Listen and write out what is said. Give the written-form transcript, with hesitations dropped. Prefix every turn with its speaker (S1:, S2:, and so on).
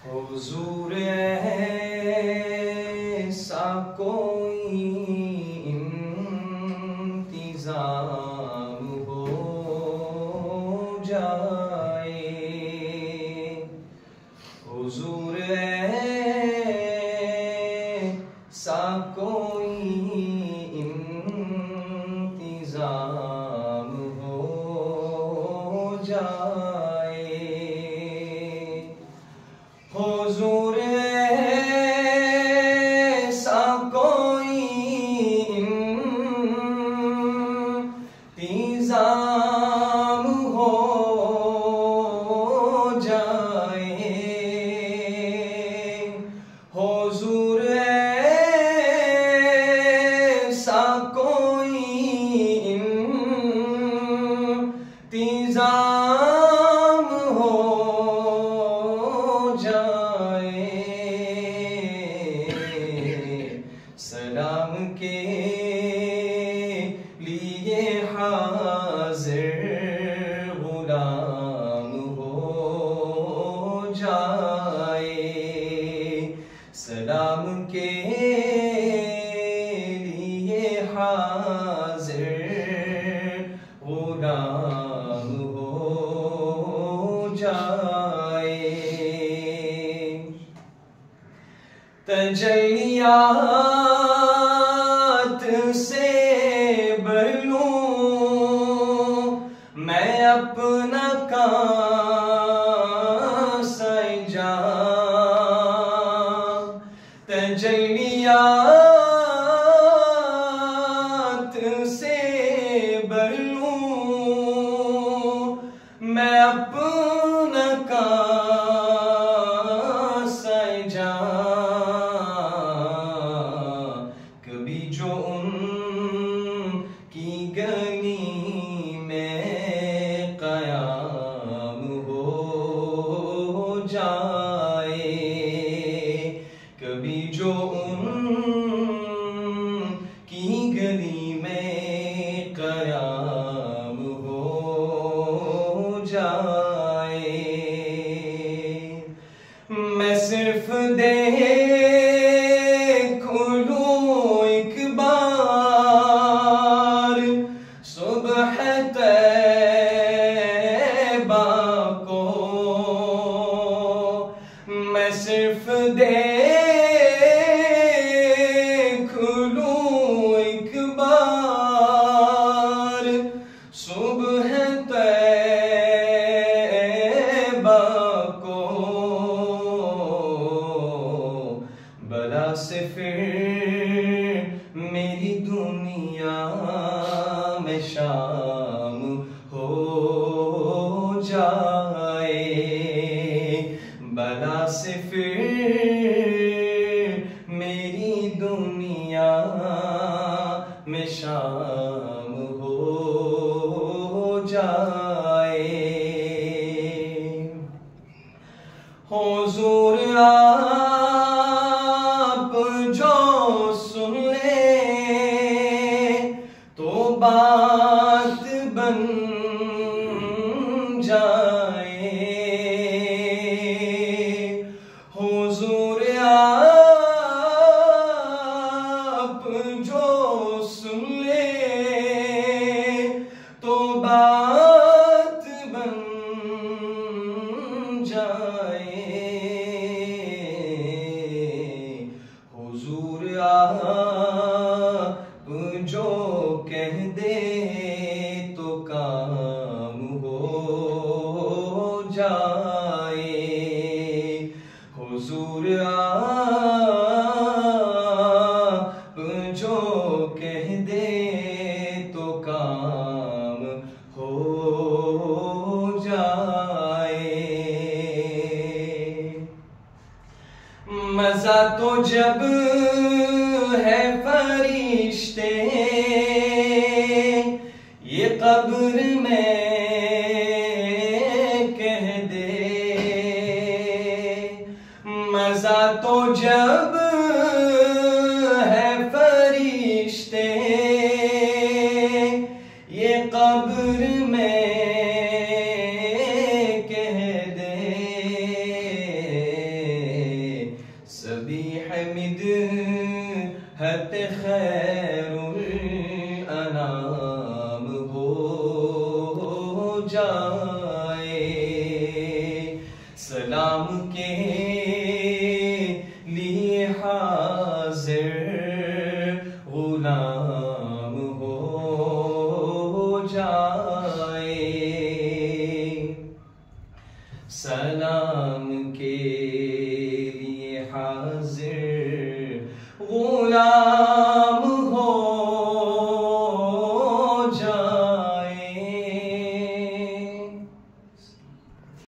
S1: हुजूर ऐसा कोई इंतजाम हो जाए, हुजूर ऐसा कोई इंतजाम हो जाए, हुजूर ऐसा कोई इंतजाम हो जाए, हुजूर ऐसा कोई इंतजाम हो जाए, सलाम के लिए हाजिर गुलाम हो जाए, सलाम के लिए हाजिर गुलाम हो जाए, तजल्लियात से बलूं मैं अपना कांसा, तजल्लियात से बलूं मैं अपना कांसा, कभी जो उनकी गली में क़याम हो जाए, कभी जो उनकी गली में क़याम हो जाए, मैं सिर्फ देख लूं एक बार सुबह तैबा को, मैं सिर्फ देख लूं एक बार सुबह तैबा को, बला से फिर मेरी दुनिया में शाम हो जाए, बला से फिर मेरी दुनिया में शाम हो जाए, हुजूर आप जो सुन ले तो बात बन जाए, हुजूर आप जो सुन ले तो बात बन जाए, हुजूर आप जो कह दे तो काम हो जाए, हुजूर आप जो कह दे तो काम हो जाए, मजा तो जब है फरिश्ते ये कब्र में कह दे, मजा तो जब है फरिश्ते ये कब्र में कह दे, गुलाम हो जाए। सलाम के लिए हाजिर